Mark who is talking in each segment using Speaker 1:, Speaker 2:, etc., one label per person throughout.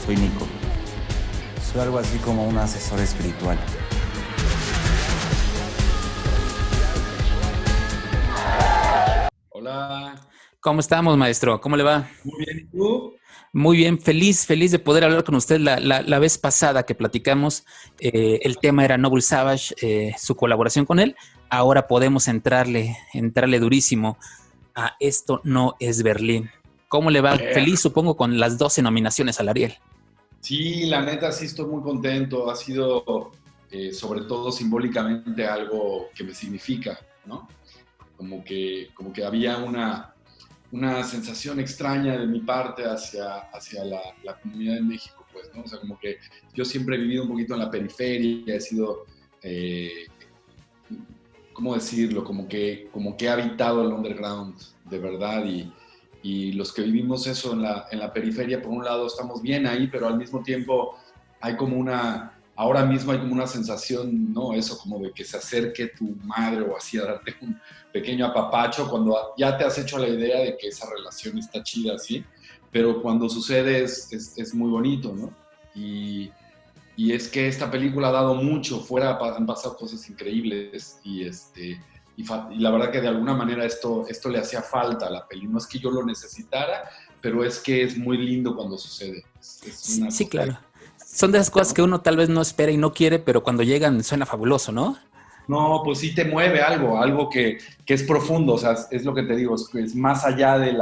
Speaker 1: soy Nico. Soy algo así como un asesor espiritual.
Speaker 2: Hola,
Speaker 3: ¿Cómo estamos, maestro? ¿Cómo le va?
Speaker 2: muy bien, ¿y tú?
Speaker 3: Muy bien, feliz de poder hablar con usted. La vez pasada que platicamos, el tema era Noble Savage, su colaboración con él. Ahora podemos entrarle durísimo a Esto no es Berlín. ¿Cómo le va?
Speaker 2: Eh,
Speaker 3: Feliz, supongo, con las 12 nominaciones al Ariel.
Speaker 2: sí, la neta sí estoy muy contento. Ha sido sobre todo simbólicamente algo que me significa, ¿no? Como que había una sensación extraña de mi parte hacia la comunidad de México, pues, ¿no? O sea, como que yo siempre he vivido un poquito en la periferia, he sido, eh, ¿cómo decirlo? Como que he habitado el underground de verdad y los que vivimos eso en la periferia, por un lado estamos bien ahí, pero al mismo tiempo hay como ahora mismo hay como una sensación, ¿no? Eso como de que se acerque tu madre o así a darte un pequeño apapacho cuando ya te has hecho la idea de que esa relación está chida, ¿sí? Pero cuando sucede es muy bonito, ¿no? Y es que esta película ha dado mucho, han pasado cosas increíbles y la verdad que de alguna manera esto le hacía falta a la peli. No es que yo lo necesitara, pero es que es muy lindo cuando sucede. Es
Speaker 3: Sí,
Speaker 2: una
Speaker 3: sí,
Speaker 2: cosa,
Speaker 3: claro. Son de esas cosas
Speaker 2: ¿no?
Speaker 3: que uno tal vez no espera y no quiere, pero cuando llegan suena fabuloso, ¿no?
Speaker 2: No, pues sí te mueve algo que es profundo, o sea, es lo que te digo, es más allá de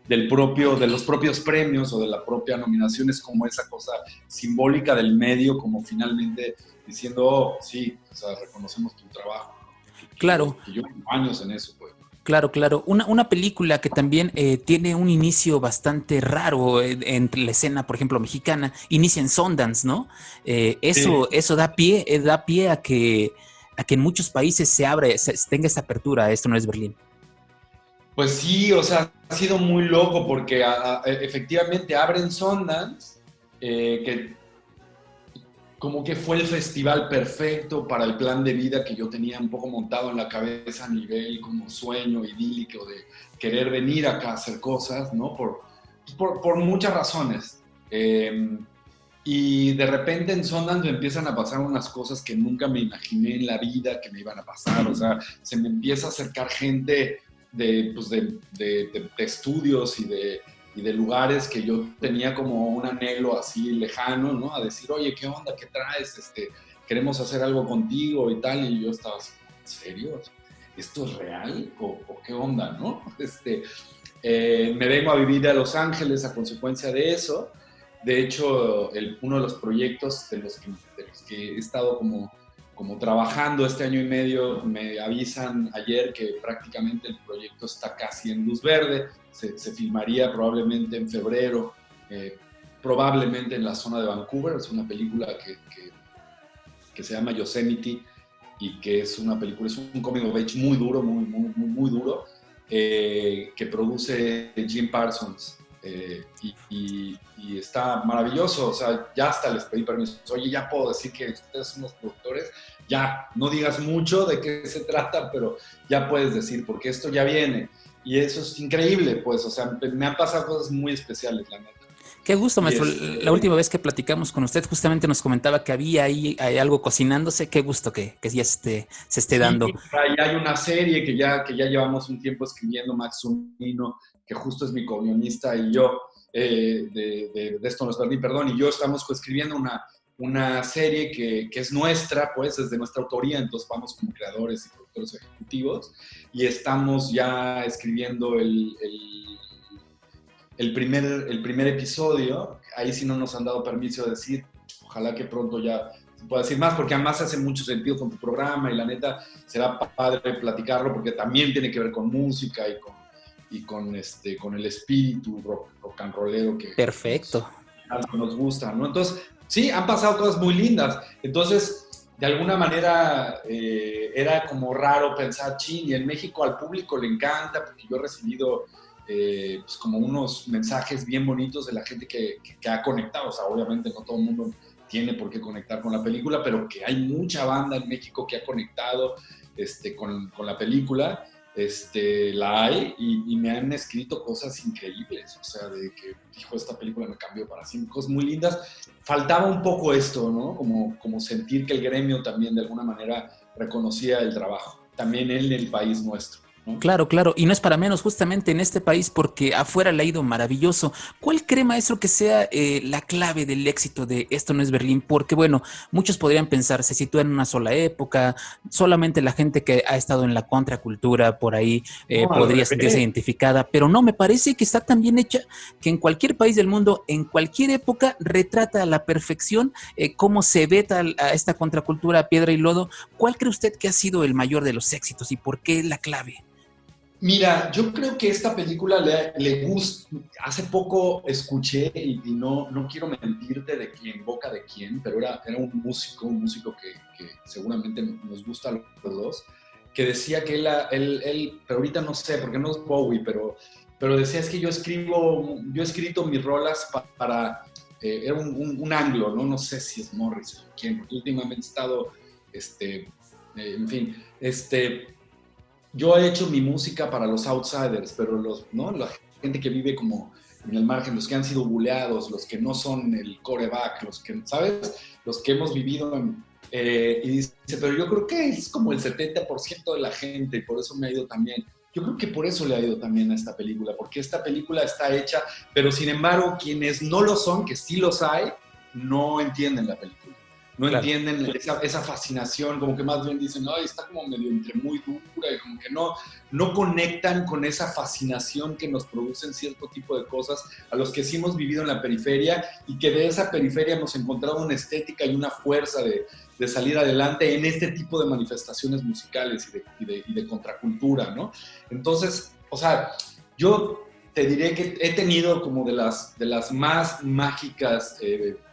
Speaker 2: de los propios premios o de la propia nominación, es como esa cosa simbólica del medio, como finalmente diciendo, oh, sí, o sea, reconocemos tu trabajo, ¿no?
Speaker 3: Claro.
Speaker 2: Que yo llevo años en eso, pues.
Speaker 3: Claro, claro. Una película que también tiene un inicio bastante raro entre la escena, por ejemplo, mexicana, inicia en Sundance, ¿no?
Speaker 2: Sí,
Speaker 3: Eso da pie a que en muchos países tenga esta apertura. Esto no es Berlín.
Speaker 2: pues sí, o sea, ha sido muy loco porque efectivamente abren Sundance, que como que fue el festival perfecto para el plan de vida que yo tenía un poco montado en la cabeza a nivel como sueño idílico de querer venir acá a hacer cosas, ¿no? Por muchas razones. Y de repente en Sundance me empiezan a pasar unas cosas que nunca me imaginé en la vida que me iban a pasar. O sea, se me empieza a acercar gente de estudios y de lugares que yo tenía como un anhelo así lejano, ¿no? A decir, oye, ¿qué onda? ¿Qué traes? Queremos hacer algo contigo y tal. Y yo estaba así, ¿en serio? ¿Esto es real? ¿O qué onda, no? Me vengo a vivir a Los Ángeles a consecuencia de eso. De hecho, uno de los proyectos de los que he estado como trabajando este año y medio, me avisan ayer que prácticamente el proyecto está casi en luz verde, se filmaría probablemente en febrero, probablemente en la zona de Vancouver. Es una película que se llama Yosemite y que es una película, es un coming of age muy duro, muy duro, que produce Jim Parsons. Y está maravilloso, o sea, ya hasta les pedí permiso, oye, ya puedo decir que ustedes son los productores, ya, no digas mucho de qué se trata, pero ya puedes decir, porque esto ya viene, y eso es increíble, pues, o sea, me han pasado cosas muy especiales, la neta.
Speaker 3: Qué gusto,
Speaker 2: Y
Speaker 3: maestro. La última vez que platicamos con usted justamente nos comentaba que había ahí hay algo cocinándose. Qué gusto que ya se esté
Speaker 2: sí,
Speaker 3: dando.
Speaker 2: ahí hay una serie que ya llevamos un tiempo escribiendo, Max Zunino, que justo es mi co-guionista, y yo, de Esto no es Berlín, perdón, y yo estamos coescribiendo una serie que es nuestra, pues es de nuestra autoría, entonces vamos como creadores y productores ejecutivos, y estamos ya escribiendo el primer episodio. Ahí sí no nos han dado permiso de decir, ojalá que pronto ya se pueda decir más, porque además hace mucho sentido con tu programa y la neta será padre platicarlo porque también tiene que ver con música y con el espíritu rock and rollero que
Speaker 3: Perfecto.
Speaker 2: nos gusta, ¿no? Entonces, sí, han pasado cosas muy lindas. Entonces, de alguna manera era como raro pensar, chin, y en México al público le encanta, porque yo he recibido pues como unos mensajes bien bonitos de la gente que ha conectado. O sea, obviamente no todo el mundo tiene por qué conectar con la película, pero que hay mucha banda en México que ha conectado con la película. la hay y me han escrito cosas increíbles, o sea, de que, dijo, esta película me cambió para siempre, cosas muy lindas. Faltaba un poco esto, ¿no? Como sentir que el gremio también de alguna manera reconocía el trabajo, también en el país nuestro, ¿no?
Speaker 3: Claro, claro, y no es para menos justamente en este país porque afuera le ha ido maravilloso. ¿Cuál cree, maestro, que sea la clave del éxito de Esto no es Berlín? Porque bueno, muchos podrían pensar, se sitúa en una sola época, solamente la gente que ha estado en la contracultura por ahí
Speaker 2: No, al
Speaker 3: podría sentirse
Speaker 2: revés.
Speaker 3: identificada, pero no, me parece que está tan bien hecha que en cualquier país del mundo, en cualquier época, retrata a la perfección cómo se ve a esta contracultura a piedra y lodo. ¿Cuál cree usted que ha sido el mayor de los éxitos y por qué la clave?
Speaker 2: Mira, yo creo que esta película le gusta. Hace poco escuché, y no quiero mentirte de quién, boca de quién, pero era un músico que seguramente nos gusta a los dos, que decía que él, pero ahorita no sé, porque no es Bowie, pero decía, es que yo he escrito mis rolas para era un anglo, ¿no? No sé si es Morrison o quién, porque últimamente he estado, en fin, yo he hecho mi música para los outsiders, pero ¿no? La gente que vive como en el margen, los que han sido buleados, los que no son el coreback, los que, ¿sabes? Los que hemos vivido y dice, pero yo creo que es como el 70% de la gente, y por eso me ha ido también. Yo creo que por eso le ha ido también a esta película, porque esta película está hecha, pero sin embargo, quienes no lo son, que sí los hay, no entienden la película. No
Speaker 3: Claro.
Speaker 2: entienden esa fascinación, como que más bien dicen, ay, está como medio entre muy dura, y como que no conectan con esa fascinación que nos producen cierto tipo de cosas a los que sí hemos vivido en la periferia y que de esa periferia hemos encontrado una estética y una fuerza de salir adelante en este tipo de manifestaciones musicales y de contracultura, ¿no? Entonces, o sea, yo te diré que he tenido como de las más mágicas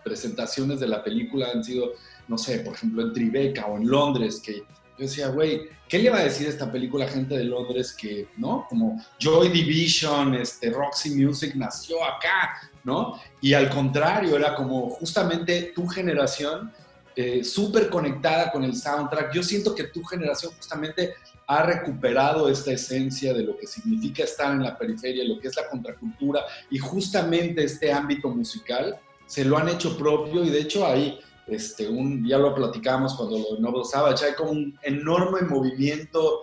Speaker 2: presentaciones de la película, han sido, no sé, por ejemplo, en Tribeca o en Londres, que yo decía, güey, ¿qué le va a decir esta película a gente de Londres que, ¿no? Como Joy Division, Roxy Music nació acá, ¿no? Y al contrario, era como justamente tu generación súper conectada con el soundtrack. Yo siento que tu generación justamente ha recuperado esta esencia de lo que significa estar en la periferia, lo que es la contracultura, y justamente este ámbito musical se lo han hecho propio, y de hecho ahí, ya lo platicábamos cuando lo de Noble Savage, hay como un enorme movimiento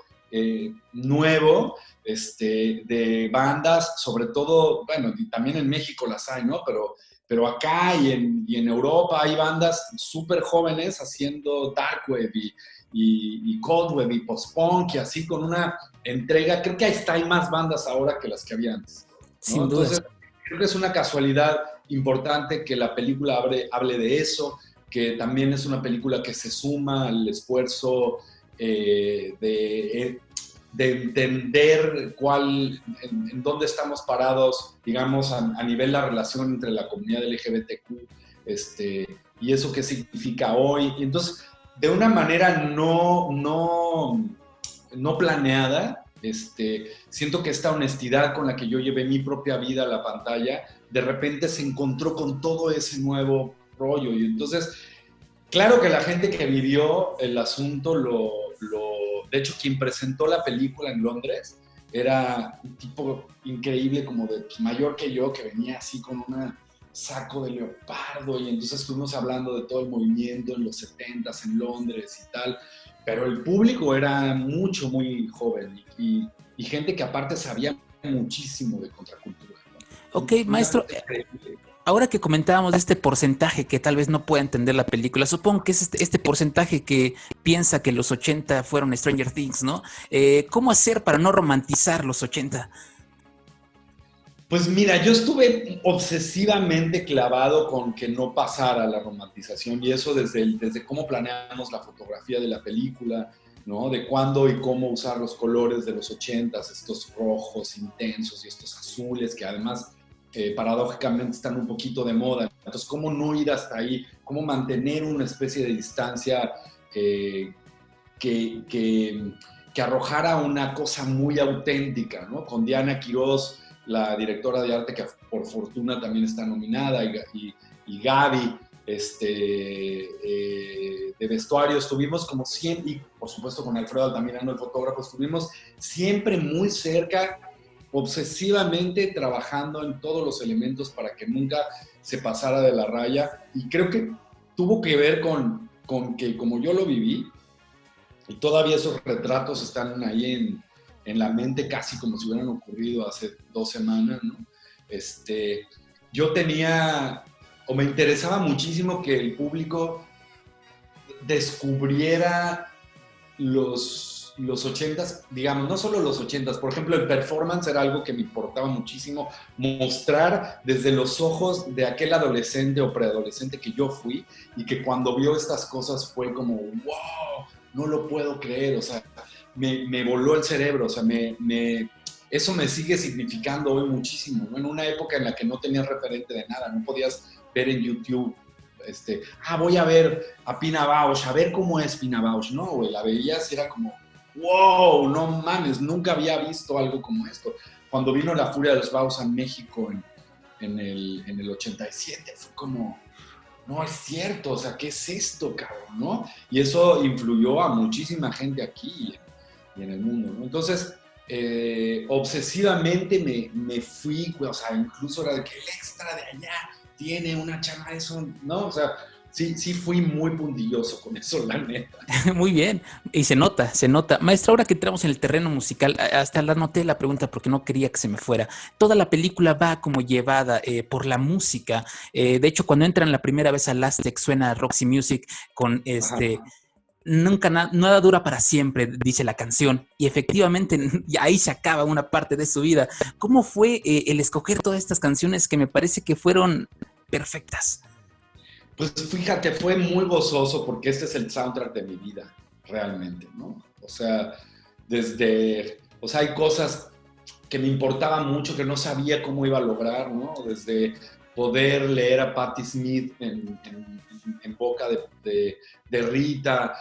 Speaker 2: nuevo de bandas, sobre todo, bueno, y también en México las hay, ¿no? Pero acá y en Europa hay bandas súper jóvenes haciendo dark wave y cold wave y post-punk y así con una entrega. Creo que hay más bandas ahora que las que había antes, ¿no?
Speaker 3: Sin duda.
Speaker 2: Entonces, creo que es una casualidad importante que la película hable de eso, que también es una película que se suma al esfuerzo de entender en dónde estamos parados, digamos, a nivel de la relación entre la comunidad LGBTQ, y eso qué significa hoy. Y entonces, de una manera no planeada, siento que esta honestidad con la que yo llevé mi propia vida a la pantalla, de repente se encontró con todo ese nuevo rollo. Y entonces, claro que la gente que vivió el asunto de hecho, quien presentó la película en Londres era un tipo increíble, como de mayor que yo, que venía así con un saco de leopardo, y entonces estuvimos hablando de todo el movimiento en los 70s en Londres y tal, pero el público era muy joven y gente que aparte sabía muchísimo de contracultura, ¿no?
Speaker 3: Ok, maestro, ahora que comentábamos de este porcentaje que tal vez no pueda entender la película, supongo que es este porcentaje que piensa que los 80 fueron Stranger Things, ¿no? ¿Cómo hacer para no romantizar los 80?
Speaker 2: Pues mira, yo estuve obsesivamente clavado con que no pasara la romantización, y eso desde cómo planeamos la fotografía de la película, ¿no? De cuándo y cómo usar los colores de los 80s, estos rojos intensos y estos azules que además paradójicamente están un poquito de moda. Entonces, ¿cómo no ir hasta ahí? ¿Cómo mantener una especie de distancia que arrojara una cosa muy auténtica, ¿no? Con Diana Quirós, la directora de arte, que por fortuna también está nominada, y Gaby, de vestuario, estuvimos como siempre, y por supuesto con Alfredo Altamirano, el fotógrafo, estuvimos siempre muy cerca, obsesivamente trabajando en todos los elementos para que nunca se pasara de la raya, y creo que tuvo que ver con que como yo lo viví, y todavía esos retratos están ahí en la mente casi como si hubieran ocurrido hace 2 semanas, ¿no? Yo tenía, o me interesaba muchísimo que el público descubriera los 80s, digamos, no solo los 80s, por ejemplo, el performance era algo que me importaba muchísimo, mostrar desde los ojos de aquel adolescente o preadolescente que yo fui y que cuando vio estas cosas fue como, wow, no lo puedo creer, o sea, me voló el cerebro, o sea, eso me sigue significando hoy muchísimo, ¿no? En una época en la que no tenías referente de nada, no podías ver en YouTube, voy a ver a Pina Bausch, a ver cómo es Pina Bausch, ¿no? Güey, la veías y era como, wow, no mames, nunca había visto algo como esto. Cuando vino la Furia de los Bausch a México en el 87, fue como, no es cierto, o sea, ¿qué es esto, cabrón, no? Y eso influyó a muchísima gente aquí y en el mundo, ¿no? Entonces, obsesivamente me fui, o sea, incluso era de que el extra de allá tiene una chama, eso, ¿no? O sea, sí fui muy puntilloso con eso, la neta.
Speaker 3: Muy bien, y se nota. Maestra, ahora que entramos en el terreno musical, hasta la anoté la pregunta porque no quería que se me fuera. Toda la película va como llevada por la música. De hecho, cuando entran la primera vez a Aztec, suena Roxy Music con
Speaker 2: Ajá.
Speaker 3: Nunca nada dura para siempre, dice la canción, y efectivamente ahí se acaba una parte de su vida. ¿Cómo fue el escoger todas estas canciones que me parece que fueron perfectas?
Speaker 2: Pues fíjate, fue muy gozoso porque este es el soundtrack de mi vida, realmente, ¿no? O sea, hay cosas que me importaban mucho, que no sabía cómo iba a lograr, ¿no? Desde poder leer a Patti Smith en boca de Rita,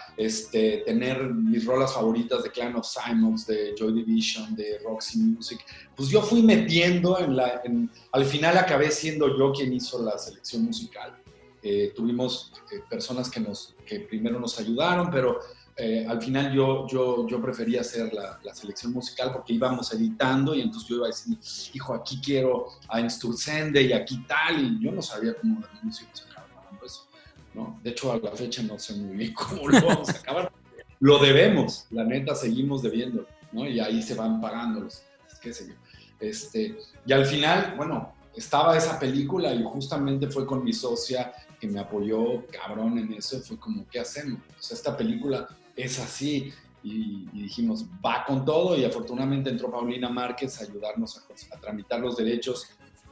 Speaker 2: tener mis rolas favoritas de Clan of Simons, de Joy Division, de Roxy Music, pues yo fui metiendo al final acabé siendo yo quien hizo la selección musical. Tuvimos personas que primero nos ayudaron, pero al final yo prefería hacer la selección musical porque íbamos editando y entonces yo iba a decir, hijo, aquí quiero a Instursende y aquí tal, y yo no sabía cómo la música se acababa, pues, ¿no? De hecho, a la fecha no sé muy bien cómo lo vamos a acabar. Lo debemos, la neta, seguimos debiendo, ¿no? Y ahí se van pagando los, qué sé yo. Y al final, bueno, estaba esa película y justamente fue con mi socia que me apoyó cabrón en eso, fue como, ¿qué hacemos? O sea, esta película es así, y dijimos, va con todo, y afortunadamente entró Paulina Márquez a ayudarnos a tramitar los derechos,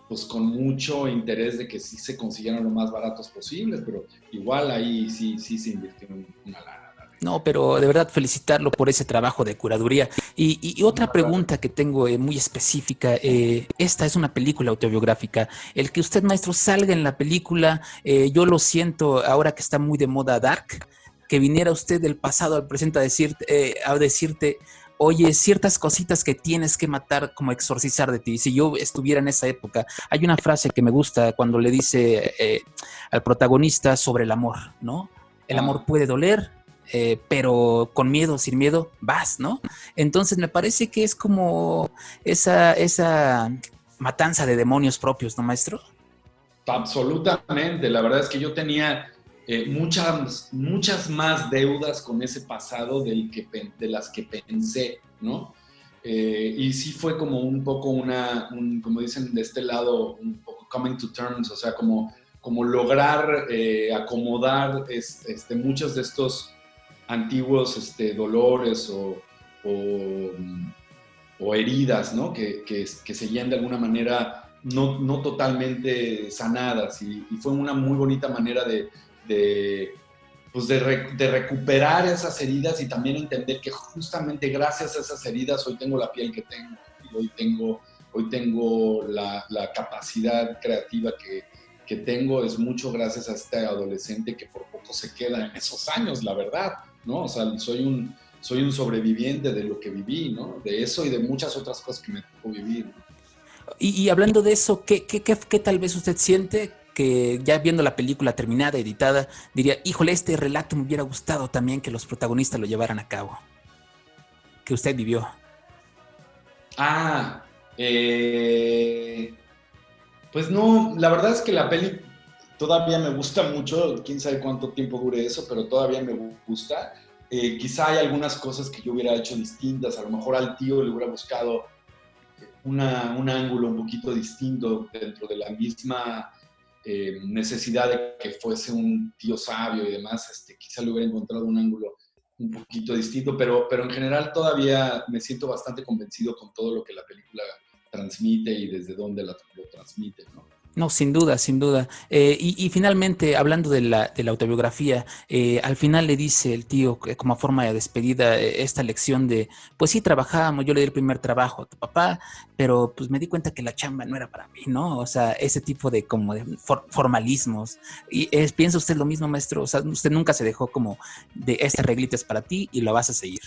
Speaker 2: pues con mucho interés de que sí se consiguieran lo más baratos posibles, pero igual ahí sí se invirtió una lana.
Speaker 3: No, pero de verdad felicitarlo por ese trabajo de curaduría. Y otra pregunta que tengo muy específica, esta es una película autobiográfica. El que usted, maestro, salga en la película, yo lo siento ahora que está muy de moda Dark, que viniera usted del pasado al presente a decirte, oye, ciertas cositas que tienes que matar, como exorcizar de ti. Si yo estuviera en esa época, hay una frase que me gusta cuando le dice al protagonista sobre el amor, ¿no? El amor puede doler, pero con miedo, sin miedo, vas, ¿no? Entonces me parece que es como esa matanza de demonios propios, ¿no, maestro?
Speaker 2: Absolutamente, la verdad es que yo tenía muchas más deudas con ese pasado de las que pensé, ¿no? Y sí fue como un poco como dicen de este lado, un poco coming to terms, o sea, como lograr acomodar muchos de estos antiguos dolores o heridas, ¿no? Que seguían de alguna manera no totalmente sanadas, y fue una muy bonita manera de recuperar esas heridas y también entender que justamente gracias a esas heridas hoy tengo la piel que tengo, y hoy tengo la capacidad creativa que tengo, es mucho gracias a este adolescente que por poco se queda en esos años, la verdad, ¿no? O sea, soy un sobreviviente de lo que viví, ¿no? De eso y de muchas otras cosas que me tocó vivir, ¿no?
Speaker 3: Y hablando de eso, ¿qué tal vez usted siente que ya viendo la película terminada, editada, diría, híjole, este relato me hubiera gustado también que los protagonistas lo llevaran a cabo, que usted vivió?
Speaker 2: Ah, pues no, la verdad es que la peli todavía me gusta mucho, quién sabe cuánto tiempo dure eso, pero todavía me gusta. Quizá hay algunas cosas que yo hubiera hecho distintas, a lo mejor al tío le hubiera buscado un ángulo un poquito distinto dentro de la misma necesidad de que fuese un tío sabio y demás, quizá le hubiera encontrado un ángulo un poquito distinto, pero en general todavía me siento bastante convencido con todo lo que la película transmite y desde dónde lo transmite, ¿no?
Speaker 3: No, sin duda, sin duda. Y finalmente, hablando de la autobiografía, al final le dice el tío, como forma de despedida, esta lección de, pues sí, trabajábamos, yo le di el primer trabajo a tu papá, pero pues me di cuenta que la chamba no era para mí, ¿no? O sea, ese tipo de como de formalismos. Y ¿piensa usted lo mismo, maestro? O sea, usted nunca se dejó como de este reglito es para ti y lo vas a seguir.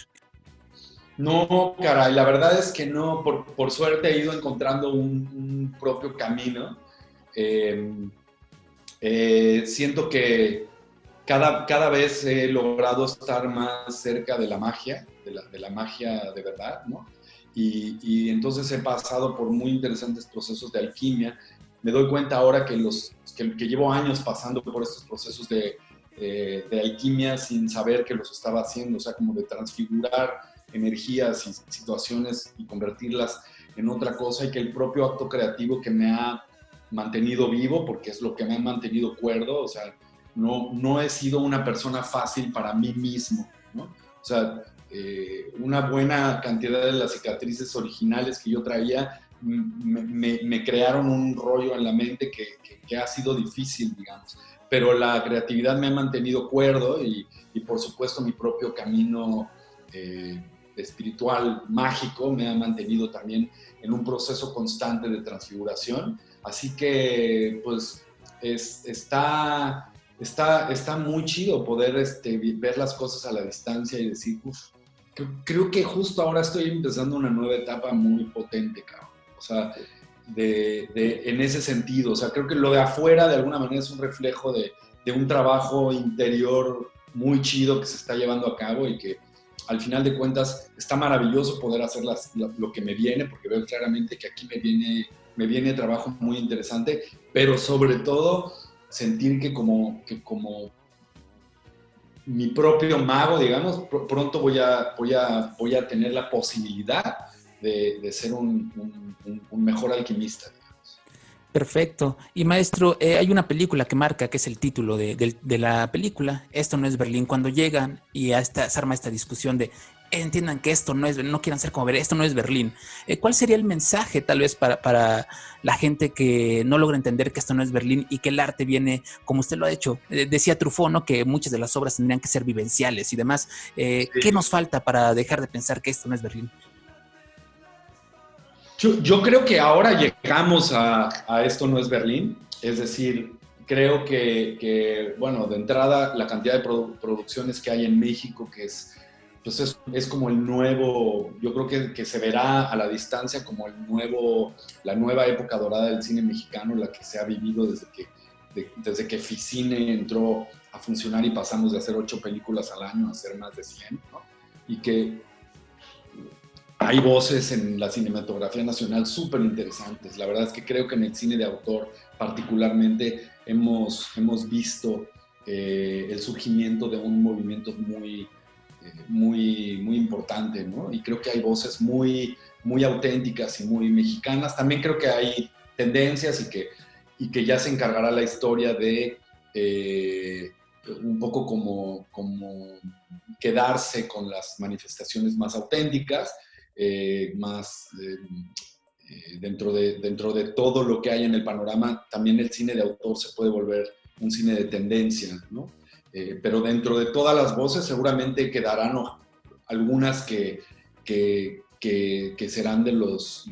Speaker 2: No, caray, la verdad es que no, por suerte he ido encontrando un propio camino. Eh, Siento que cada vez he logrado estar más cerca de la magia, de la magia de verdad, ¿no? Y entonces he pasado por muy interesantes procesos de alquimia. Me doy cuenta ahora que llevo años pasando por estos procesos de alquimia sin saber que los estaba haciendo, o sea, como de transfigurar energías y situaciones y convertirlas en otra cosa, y que el propio acto creativo que me ha mantenido vivo, porque es lo que me ha mantenido cuerdo, o sea, no he sido una persona fácil para mí mismo, ¿no? O sea, una buena cantidad de las cicatrices originales que yo traía me crearon un rollo en la mente que ha sido difícil, digamos. Pero la creatividad me ha mantenido cuerdo y por supuesto mi propio camino espiritual, mágico, me ha mantenido también en un proceso constante de transfiguración. Así que, pues, está muy chido poder ver las cosas a la distancia y decir, uff, creo que justo ahora estoy empezando una nueva etapa muy potente, cabrón. O sea, en ese sentido, o sea, creo que lo de afuera de alguna manera es un reflejo de un trabajo interior muy chido que se está llevando a cabo y que al final de cuentas está maravilloso poder hacer lo que me viene, porque veo claramente que aquí me viene trabajo muy interesante, pero sobre todo sentir que como mi propio mago, digamos, pronto voy a tener la posibilidad de ser un mejor alquimista.
Speaker 3: Perfecto. Y maestro, hay una película que marca, que es el título de la película, Esto no es Berlín, cuando llegan y se arma esta discusión de entiendan que esto no es, no quieran ser como ver, esto no es Berlín. ¿Cuál sería el mensaje tal vez para la gente que no logra entender que esto no es Berlín y que el arte viene, como usted lo ha hecho? Decía Truffaut, ¿no?, que muchas de las obras tendrían que ser vivenciales y demás.
Speaker 2: Sí.
Speaker 3: ¿Qué nos falta para dejar de pensar que esto no es Berlín?
Speaker 2: Yo creo que ahora llegamos a Esto no es Berlín, es decir, creo que bueno, de entrada la cantidad de producciones que hay en México, que pues es como el nuevo, yo creo que se verá a la distancia como la nueva época dorada del cine mexicano, la que se ha vivido desde que Ficine entró a funcionar y pasamos de hacer 8 películas al año a hacer más de 100, ¿no? Y que hay voces en la cinematografía nacional súper interesantes. La verdad es que creo que en el cine de autor particularmente hemos visto el surgimiento de un movimiento muy importante, ¿no? Y creo que hay voces muy auténticas y muy mexicanas. También creo que hay tendencias y que ya se encargará la historia de un poco como quedarse con las manifestaciones más auténticas, dentro de todo lo que hay en el panorama. También el cine de autor se puede volver un cine de tendencia, ¿no? Pero dentro de todas las voces seguramente quedarán algunas que serán de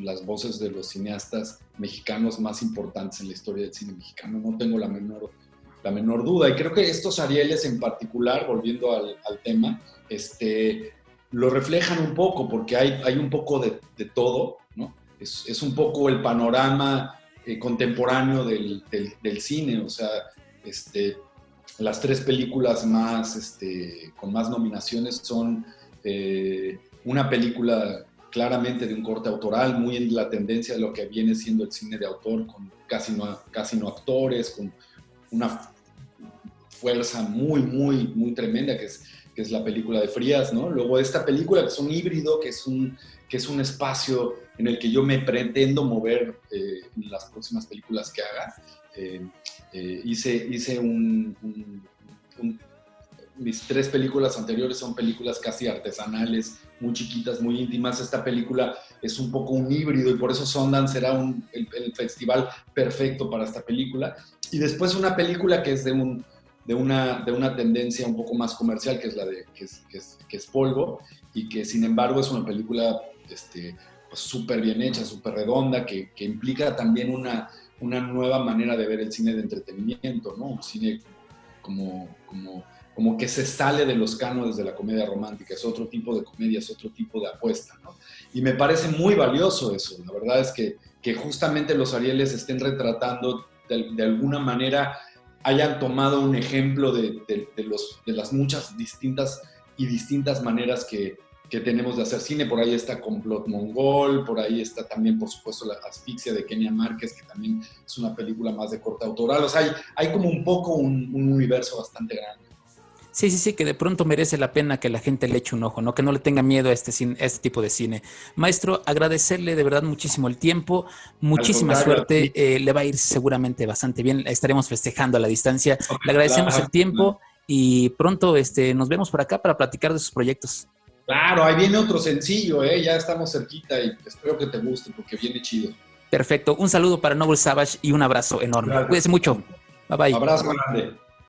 Speaker 2: las voces de los cineastas mexicanos más importantes en la historia del cine mexicano. No tengo la menor duda. Y creo que estos Arieles en particular, volviendo al tema, lo reflejan un poco, porque hay un poco de todo, ¿no? Es un poco el panorama contemporáneo del cine. O sea, las 3 películas más, con más nominaciones son una película claramente de un corte autoral, muy en la tendencia de lo que viene siendo el cine de autor, con casi no actores, con una fuerza muy, muy, muy tremenda, que es la película de Frías, ¿no? Luego esta película, que es un híbrido, que es un espacio en el que yo me pretendo mover en las próximas películas que haga. Hice mis 3 películas anteriores son películas casi artesanales, muy chiquitas, muy íntimas. Esta película es un poco un híbrido y por eso Sundance será el festival perfecto para esta película. Y después una película que es de una tendencia un poco más comercial, que es la de que es Polvo, y que sin embargo es una película pues súper bien hecha, súper redonda, que implica también una nueva manera de ver el cine de entretenimiento, ¿no? Un cine como que se sale de los cánones de la comedia romántica, es otro tipo de comedia, es otro tipo de apuesta, ¿no? Y me parece muy valioso eso. La verdad es que justamente los Arieles estén retratando de alguna manera, hayan tomado un ejemplo de las muchas distintas maneras que tenemos de hacer cine. Por ahí está Complot Mongol, por ahí está también, por supuesto, La Asfixia de Kenia Márquez, que también es una película más de corte autoral. O sea, hay como un poco un universo bastante grande.
Speaker 3: Sí, que de pronto merece la pena que la gente le eche un ojo, ¿no? Que no le tenga miedo a este tipo de cine. Maestro, agradecerle de verdad muchísimo el tiempo, muchísima suerte, le va a ir seguramente bastante bien, estaremos festejando a la distancia. Le agradecemos el tiempo y pronto nos vemos por acá para platicar de sus proyectos.
Speaker 2: Claro, ahí viene otro sencillo, ya estamos cerquita y espero que te guste porque viene chido.
Speaker 3: Perfecto, un saludo para Noble Savage y un abrazo enorme. Gracias. Cuídese mucho. Bye bye.
Speaker 2: Un abrazo grande.